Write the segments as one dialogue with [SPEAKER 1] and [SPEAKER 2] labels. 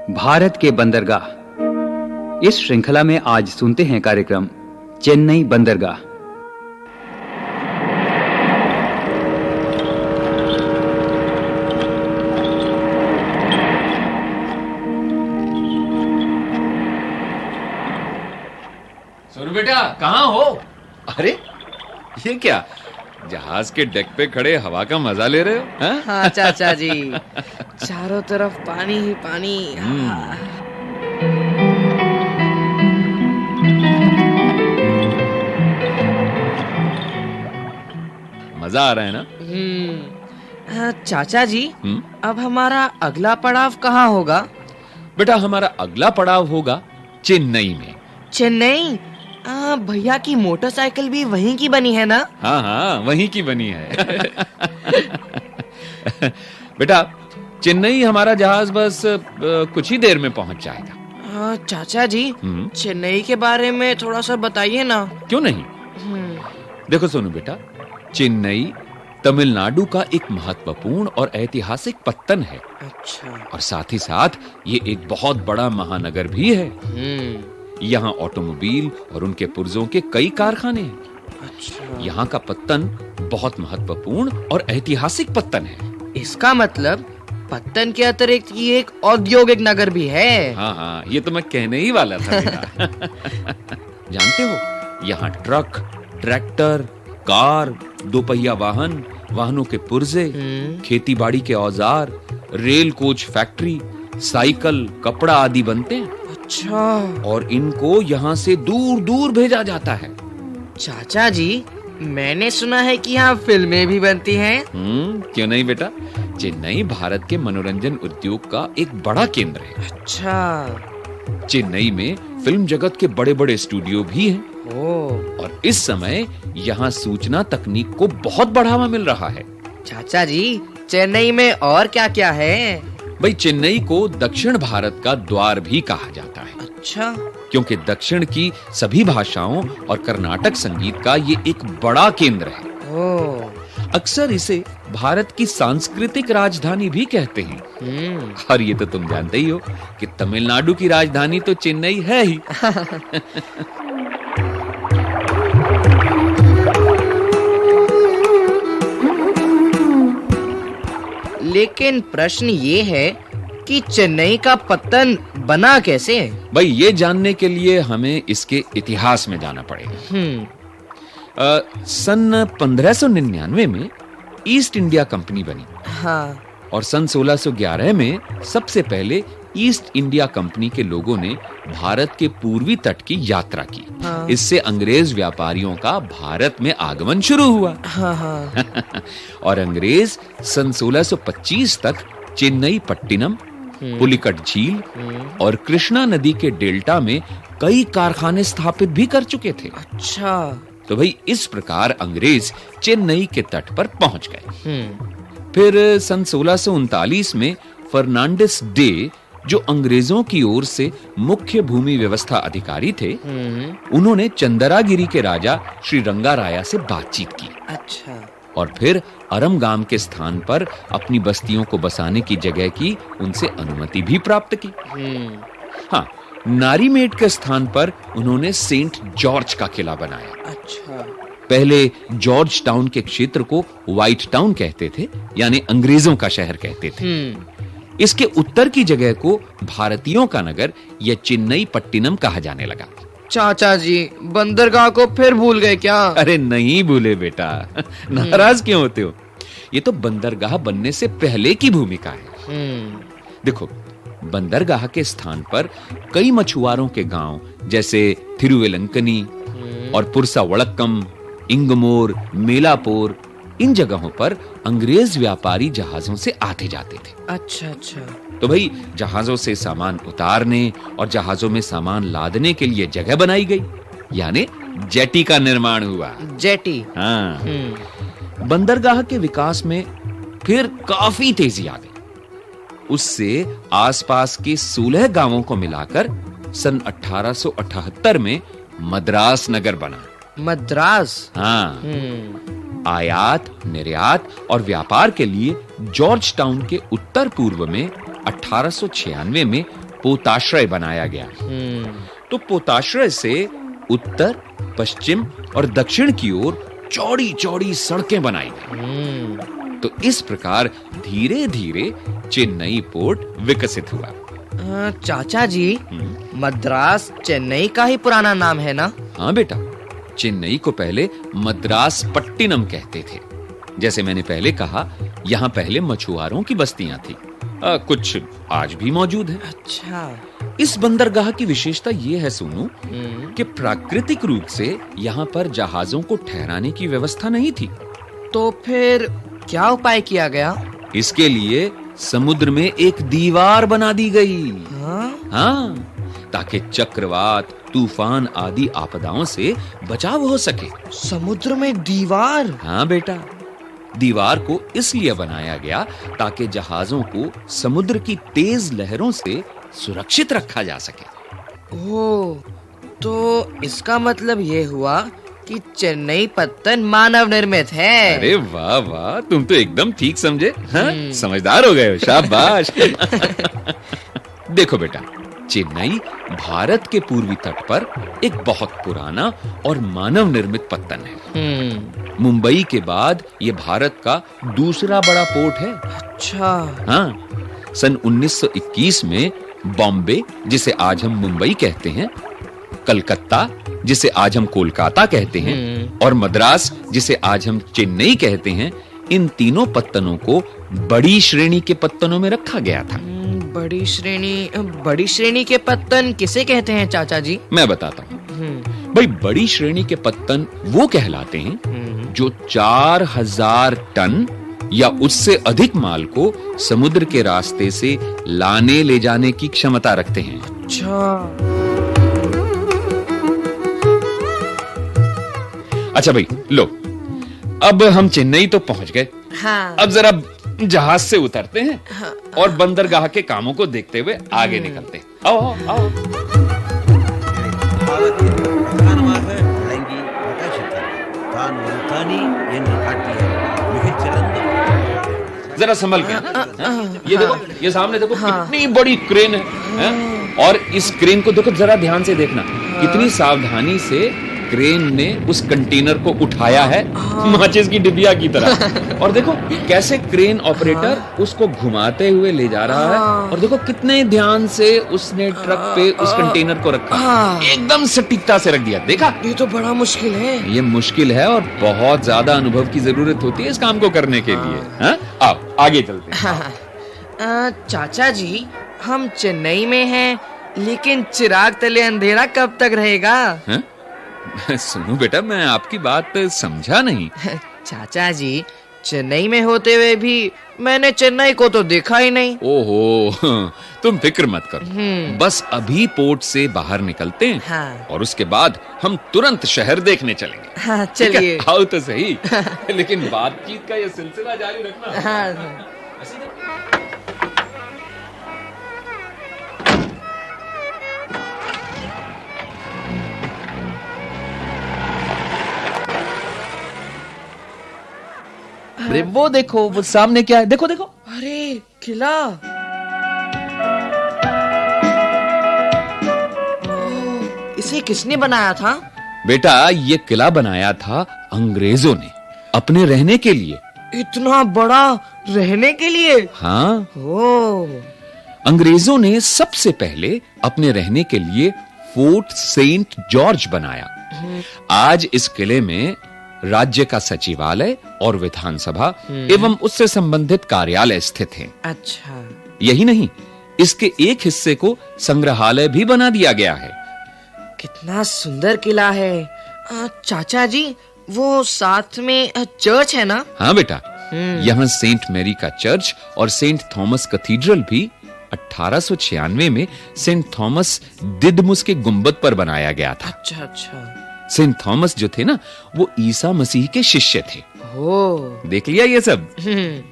[SPEAKER 1] भारत के बंदरगाह। इस श्रृंखला में आज सुनते हैं कार्यक्रम चेन्नई बंदरगाह।
[SPEAKER 2] सोनू बेटा, कहाँ हो? अरे ये क्या, जहाज के डेक पे खड़े हवा का मजा ले रहे हो?
[SPEAKER 3] हाँ चाचा जी, चारों तरफ पानी ही पानी।
[SPEAKER 2] मजा आ रहा है ना?
[SPEAKER 3] चाचा जी, अब हमारा अगला पड़ाव कहाँ होगा?
[SPEAKER 2] बेटा, हमारा अगला पड़ाव होगा चेन्नई में।
[SPEAKER 3] चेन्नई? भैया की मोटरसाइकिल भी वहीं की बनी है ना?
[SPEAKER 2] हाँ, वहीं की बनी है। बेटा, चेन्नई हमारा जहाज बस कुछ ही देर में पहुंच जाएगा।
[SPEAKER 3] चाचा जी, चेन्नई के बारे में थोड़ा सा बताइए ना।
[SPEAKER 2] क्यों नहीं? देखो सोनू बेटा, चेन्नई तमिलनाडु का एक महत्वपूर्ण और ऐतिहासिक पत्तन है।
[SPEAKER 3] अच्छा।
[SPEAKER 2] और साथ ही साथ ये एक बहुत बड़ा महानगर भी है। यहाँ ऑटोमोबाइल और उनके पुर्जों के कई कारखाने हैं।
[SPEAKER 3] अच्छा।
[SPEAKER 2] यहाँ का पत्तन बहुत महत्वपूर्ण और ऐतिहासिक पत्तन है।
[SPEAKER 3] इसका मतलब पत्तन के अतिरिक्त ये एक औद्योगिक नगर भी है।
[SPEAKER 2] हाँ, ये तो मैं कहने ही वाला था बेटा। जानते हो, यहाँ ट्रक, ट्रैक्टर, कार, दोपहिया वाहन, वाहनों के पुर्जे, खेती बाड़ी के औजार, रेल कोच फैक्ट्री, साइकिल, कपड़ा आदि बनते हैं।
[SPEAKER 3] अच्छा।
[SPEAKER 2] और इनको यहाँ से दूर दूर भेजा जाता है।
[SPEAKER 3] चाचा जी, मैंने सुना है कि यहाँ फिल्में भी बनती हैं।
[SPEAKER 2] क्यों नहीं बेटा, चेन्नई भारत के मनोरंजन उद्योग का एक बड़ा केंद्र है।
[SPEAKER 3] अच्छा।
[SPEAKER 2] चेन्नई में फिल्म जगत के बड़े बड़े स्टूडियो भी हैं। और इस समय यहाँ सूचना तकनीक को बहुत बढ़ावा मिल रहा है।
[SPEAKER 3] चाचा जी, चेन्नई में और क्या क्या है?
[SPEAKER 2] भाई, चेन्नई को दक्षिण भारत का द्वार भी कहा जाता है।
[SPEAKER 3] अच्छा।
[SPEAKER 2] क्योंकि दक्षिण की सभी भाषाओं और कर्नाटक संगीत का ये एक बड़ा केंद्र है। अक्सर इसे भारत की सांस्कृतिक राजधानी भी कहते हैं। और ये तो तुम जानते ही हो कि तमिलनाडु की राजधानी तो चेन्नई है ही।
[SPEAKER 3] लेकिन प्रश्न ये है कि चेन्नई का पत्तन बना कैसे?
[SPEAKER 2] भाई, ये जानने के लिए हमें इसके इतिहास में जाना पड़ेगा। सन 1599 में ईस्ट इंडिया कंपनी बनी।
[SPEAKER 3] हाँ।
[SPEAKER 2] और सन 1611 में सबसे पहले ईस्ट इंडिया कंपनी के लोगों ने भारत के पूर्वी तट की यात्रा की। इससे अंग्रेज व्यापारियों का भारत में आगमन शुरू हुआ। और अंग्रेज सन 1625 तक चेन्नई पट्टिनम, पुलिकट झील और कृष्णा नदी के डेल्टा में कई कारखाने स्थापित भी कर चुके थे।
[SPEAKER 3] अच्छा।
[SPEAKER 2] तो भाई, इस प्रकार अंग्रेज चेन्नई के तट पर पहुंच गए। फिर सन 1639 में फर्नांडिस डे, जो अंग्रेजों की ओर से मुख्य भूमि व्यवस्था अधिकारी थे, उन्होंने चंदरागिरी के राजा श्री रंगाराया से बातचीत की।
[SPEAKER 3] अच्छा।
[SPEAKER 2] और फिर अरमगाम के स्थान पर अपनी बस्तियों को बसाने की जगह की उनसे अनुमति भी प्राप्त की। हाँ, नारीमेट के स्थान पर उन्होंने सेंट जॉर्ज का किला बनाया।
[SPEAKER 3] अच्छा।
[SPEAKER 2] पहले जॉर्ज टाउन के क्षेत्र को व्हाइट टाउन कहते थे, यानी अंग्रेजों का शहर कहते थे। इसके उत्तर की जगह को भारतीयों का नगर या चेन्नई पट्टिनम कहा जाने लगा।
[SPEAKER 3] चाचा जी, बंदरगाह को फिर भूल गए क्या?
[SPEAKER 2] अरे नहीं भूले बेटा, नाराज क्यों होते हो? ये तो बंदरगाह बनने से पहले की भूमिका है। देखो, बंदरगाह के स्थान पर कई मछुआरों के गांव जैसे थिरुवेलंकनी और पुरसा वड़क्कम, इंगमोर, मेलापोर, इन जगहों पर अंग्रेज व्यापारी जहाजों से आते जाते थे।
[SPEAKER 3] अच्छा।
[SPEAKER 2] तो भाई, जहाजों से सामान उतारने और जहाजों में सामान लादने के लिए जगह बनाई गई, यानी जेटी का निर्माण हुआ।
[SPEAKER 3] जेटी?
[SPEAKER 2] हाँ। बंदरगाह के विकास में फिर काफी तेजी आ गई। उससे आसपास के 16 गांवों को मिलाकर सन 1878 में मद्रास नगर बना।
[SPEAKER 3] मद्रास?
[SPEAKER 2] हाँ। आयात, निर्यात और व्यापार के लिए जॉर्ज टाउन के उत्तर पूर्व में 1896 में पोताश्रय बनाया गया। तो पोताश्रय से उत्तर, पश्चिम और दक्षिण की ओर चौड़ी-चौड़ी सड़कें बनाई गई। तो इस प्रकार धीरे-धीरे चेन्नई पोर्ट विकसित हुआ।
[SPEAKER 3] चाचा जी, मद्रास चेन्नई का ही पुराना नाम है ना?
[SPEAKER 2] हाँ बेटा, चेन्नई को पहले मद्रास पट्टिनम कहते थे। जैसे मैंने पहले कहा, यहाँ पहले मछुआरों की बस्तियां थी। कुछ आज भी मौजूद है।
[SPEAKER 3] अच्छा।
[SPEAKER 2] इस बंदरगाह की विशेषता ये है सोनू कि प्राकृतिक रूप से यहाँ पर जहाजों को ठहराने की व्यवस्था नहीं थी।
[SPEAKER 3] तो फिर क्या उपाय किया गया?
[SPEAKER 2] इसके लिए समुद्र में एक दीवार बना दी गई। हाँ, ताकि चक्रवात, तूफान आदि आपदाओं से बचाव हो सके।
[SPEAKER 3] समुद्र में दीवार?
[SPEAKER 2] हाँ बेटा, दीवार को इसलिए बनाया गया ताकि जहाजों को समुद्र की तेज लहरों से सुरक्षित रखा जा सके।
[SPEAKER 3] ओह, तो इसका मतलब ये हुआ कि चेन्नई पत्तन मानव निर्मित है।
[SPEAKER 2] अरे वाह वाह, तुम तो एकदम ठीक समझे। हाँ? समझदार हो गए हो, शाबाश। देखो बेटा, चेन्नई भारत के पूर्वी तट पर एक बहुत पुराना और मानव निर्मित पत्तन है। मुंबई के बाद ये भारत का दूसरा बड़ा पोर्ट है।
[SPEAKER 3] अच्छा।
[SPEAKER 2] हाँ, सन 1921 में बॉम्बे, जिसे आज हम मुंबई कहते हैं, कलकत्ता, जिसे आज हम कोलकाता कहते हैं, और मद्रास, जिसे आज हम चेन्नई कहते हैं, इन तीनों पत्तनों को बड़ी श्रेणी के पत्तनों में रखा गया था।
[SPEAKER 3] बड़ी श्रेणी के पत्तन किसे कहते हैं चाचा जी?
[SPEAKER 2] मैं बताता हूँ भाई। बड़ी श्रेणी के पत्तन वो कहलाते हैं जो 4000 टन या उससे अधिक माल को समुद्र के रास्ते से लाने ले जाने की क्षमता रखते हैं। अच्छा भाई, लो, अब हम चेन्नई तो पहुंच गए।
[SPEAKER 3] हाँ।
[SPEAKER 2] अब जरा जहाज से उतरते हैं और बंदरगाह के कामों को देखते हुए आगे निकलते हैं। आओ आओ। जरा संभल के। ये देखो, ये सामने देखो, कितनी बड़ी क्रेन है? और इस क्रेन को देखो, जरा ध्यान से देखना, कितनी सावधानी से क्रेन ने उस कंटेनर को उठाया है, माचिस की डिबिया की तरह। और देखो कैसे क्रेन ऑपरेटर उसको घुमाते हुए ले जा रहा है। और देखो कितने ध्यान से उसने ट्रक पे उस कंटेनर को रखा, एकदम सटीकता से रख दिया। देखा?
[SPEAKER 3] ये तो बड़ा मुश्किल है।
[SPEAKER 2] ये मुश्किल है और बहुत ज्यादा अनुभव की जरूरत होती है इस काम को करने के लिए। हाँ? आओ आगे चलते हैं।
[SPEAKER 3] चाचा जी, हम चेन्नई में हैं, लेकिन चिराग तले अंधेरा कब तक रहेगा?
[SPEAKER 2] सुनो बेटा, मैं आपकी बात समझा नहीं।
[SPEAKER 3] चाचा जी, चेन्नई में होते हुए भी मैंने चेन्नई को तो देखा ही नहीं।
[SPEAKER 2] ओहो, तुम फिक्र मत करो, बस अभी पोर्ट से बाहर निकलते हैं।
[SPEAKER 3] हाँ।
[SPEAKER 2] और उसके बाद हम तुरंत शहर देखने चलेंगे।
[SPEAKER 3] हाँ, चलिए।
[SPEAKER 2] आओ तो सही। लेकिन बातचीत का ये सिलसिला जारी रखना।
[SPEAKER 3] हाँ।
[SPEAKER 2] अरे वो देखो, वो सामने क्या है? देखो देखो।
[SPEAKER 3] अरे किला। इसे किसने बनाया था?
[SPEAKER 2] बेटा, ये किला बनाया था अंग्रेजों ने अपने रहने के लिए।
[SPEAKER 3] इतना बड़ा रहने के लिए?
[SPEAKER 2] हाँ।
[SPEAKER 3] ओह।
[SPEAKER 2] अंग्रेजों ने सबसे पहले अपने रहने के लिए फोर्ट सेंट जॉर्ज बनाया। आज इस किले में राज्य का सचिवालय और विधानसभा एवं उससे संबंधित कार्यालय स्थित हैं।
[SPEAKER 3] अच्छा।
[SPEAKER 2] यही नहीं, इसके एक हिस्से को संग्रहालय भी बना दिया गया है।
[SPEAKER 3] कितना सुंदर किला है। चाचा जी, वो साथ में चर्च है ना?
[SPEAKER 2] हाँ बेटा, यहाँ सेंट मैरी का चर्च और सेंट थॉमस कैथीड्रल भी 1896 में सेंट थॉमस दिदमुस के गुंबद पर बनाया गया था।
[SPEAKER 3] अच्छा अच्छा।
[SPEAKER 2] सेंट थॉमस जो थे ना, वो ईसा मसीह के शिष्य थे। देख लिया ये सब?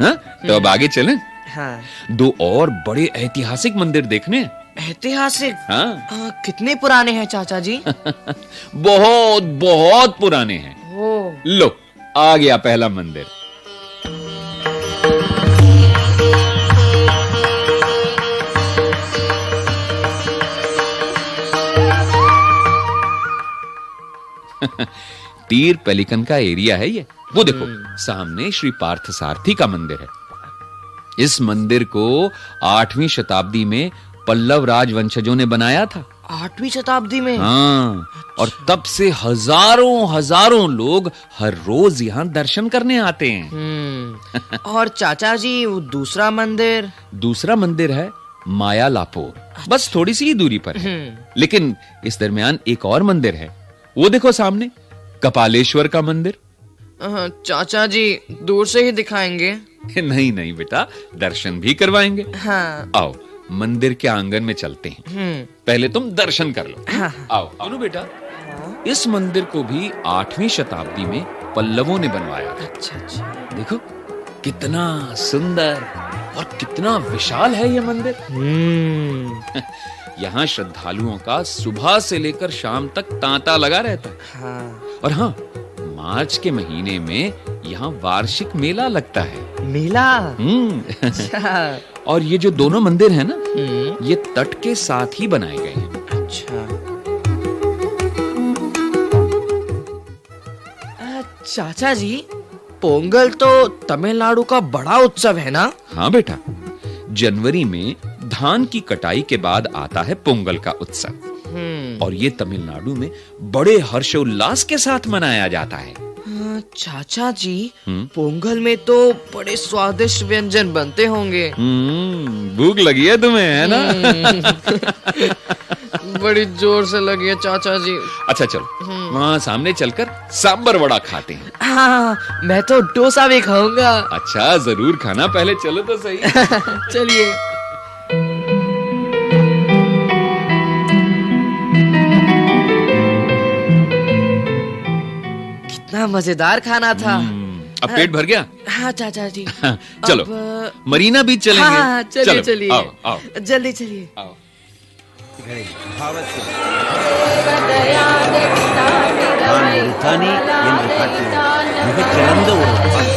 [SPEAKER 2] हाँ? तो अब आगे चलें।
[SPEAKER 3] हाँ।
[SPEAKER 2] दो और बड़े ऐतिहासिक मंदिर देखने।
[SPEAKER 3] ऐतिहासिक?
[SPEAKER 2] हाँ।
[SPEAKER 3] कितने पुराने हैं चाचा जी?
[SPEAKER 2] बहुत बहुत पुराने हैं। लो, आ गया पहला मंदिर। तीर पेलिकन का एरिया है ये। वो देखो सामने श्री पार्थसारथी का मंदिर है। इस मंदिर को 8वीं शताब्दी में पल्लव राजवंशजों ने बनाया था।
[SPEAKER 3] 8वीं शताब्दी में?
[SPEAKER 2] हाँ। और तब से हजारों लोग हर रोज यहाँ दर्शन करने आते हैं।
[SPEAKER 3] और चाचा जी वो दूसरा मंदिर
[SPEAKER 2] है मायालापुर, बस थोड़ी सी ही दूरी पर है। लेकिन इस दरमियान एक और मंदिर है, वो देखो सामने, कपालेश्वर का मंदिर।
[SPEAKER 3] चाचा जी दूर से ही दिखाएंगे?
[SPEAKER 2] नहीं बेटा, दर्शन भी करवाएंगे।
[SPEAKER 3] हाँ।
[SPEAKER 2] आओ मंदिर के आंगन में चलते हैं। पहले तुम दर्शन कर लो।
[SPEAKER 3] हाँ।
[SPEAKER 2] आओ बेटा। इस मंदिर को भी 8वीं शताब्दी में पल्लवों ने बनवाया था।
[SPEAKER 3] अच्छा।
[SPEAKER 2] देखो कितना सुंदर और कितना विशाल है ये मंदिर। यहाँ श्रद्धालुओं का सुबह से लेकर शाम तक तांता लगा रहता है।
[SPEAKER 3] हाँ।
[SPEAKER 2] और हाँ, मार्च के महीने में यहाँ वार्षिक मेला लगता है।
[SPEAKER 3] मेला?
[SPEAKER 2] अच्छा। और ये जो दोनों मंदिर है ना, ये तट के साथ ही बनाए गए हैं।
[SPEAKER 3] अच्छा। चाचा जी, पोंगल तो तमिलनाडु का बड़ा उत्सव है ना?
[SPEAKER 2] हाँ बेटा, जनवरी में धान की कटाई के बाद आता है पोंगल का उत्सव। और ये तमिलनाडु में बड़े हर्षोल्लास के साथ मनाया जाता है।
[SPEAKER 3] चाचा जी, पोंगल में तो बड़े स्वादिष्ट व्यंजन बनते होंगे।
[SPEAKER 2] भूख लगी है तुम्हें, है ना?
[SPEAKER 3] बड़ी जोर से लगी है चाचा जी।
[SPEAKER 2] अच्छा चलो, वहाँ सामने चलकर सांबर वड़ा खाते हैं।
[SPEAKER 3] हाँ, मैं तो डोसा भी खाऊंगा।
[SPEAKER 2] अच्छा जरूर खाना, पहले चलो तो सही।
[SPEAKER 3] चलिए। कितना मजेदार खाना था।
[SPEAKER 2] अब पेट भर गया?
[SPEAKER 3] हाँ चाचा जी।
[SPEAKER 2] चलो मरीना बीच चलेंगे।
[SPEAKER 3] हाँ, चलिए।
[SPEAKER 2] आओ।
[SPEAKER 3] जल्दी चलिए।
[SPEAKER 2] आओ।
[SPEAKER 4] தானே என்று காட்டிய மிகச்சிறந்த ஒரு பாடல்.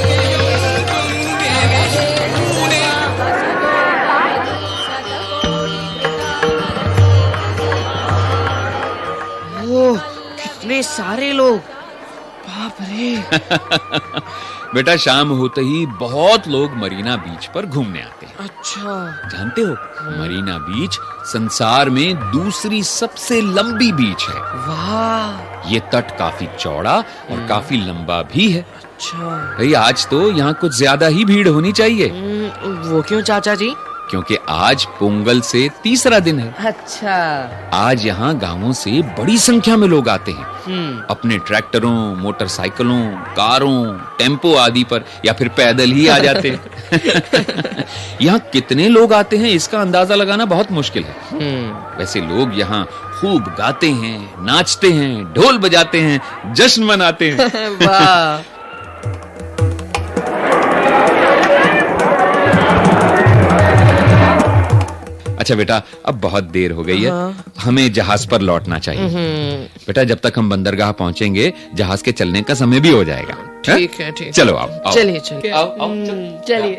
[SPEAKER 3] ओह, कितने सारे लोग, बाप रे।
[SPEAKER 2] बेटा शाम होते ही बहुत लोग मरीना बीच पर घूमने आते हैं।
[SPEAKER 3] अच्छा।
[SPEAKER 2] जानते हो, मरीना बीच संसार में दूसरी सबसे लंबी बीच है।
[SPEAKER 3] वाह।
[SPEAKER 2] ये तट काफी चौड़ा और काफी लंबा भी है।
[SPEAKER 3] अच्छा।
[SPEAKER 2] भाई आज तो यहाँ कुछ ज्यादा ही भीड़ होनी चाहिए।
[SPEAKER 3] वो क्यों चाचा जी?
[SPEAKER 2] क्योंकि आज पोंगल से तीसरा दिन है।
[SPEAKER 3] अच्छा।
[SPEAKER 2] आज यहाँ गांवों से बड़ी संख्या में लोग आते हैं, अपने ट्रैक्टरों, मोटरसाइकिलों, कारों, टेम्पो आदि पर, या फिर पैदल ही आ जाते हैं। यहाँ कितने लोग आते हैं इसका अंदाजा लगाना बहुत मुश्किल है। वैसे लोग यहाँ खूब गाते हैं, नाचते हैं, ढोल बजाते हैं, जश्न मनाते हैं।
[SPEAKER 3] वाह।
[SPEAKER 2] अच्छा बेटा, अब बहुत देर हो गई है। हमें जहाज पर लौटना चाहिए। बेटा जब तक हम बंदरगाह पहुंचेंगे जहाज के चलने का समय भी हो जाएगा।
[SPEAKER 3] ठीक है।
[SPEAKER 2] चलो आओ।
[SPEAKER 3] चलिए।
[SPEAKER 2] चलिए।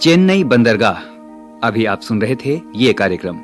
[SPEAKER 1] चेन्नई बंदरगाह। अभी आप सुन रहे थे ये कार्यक्रम।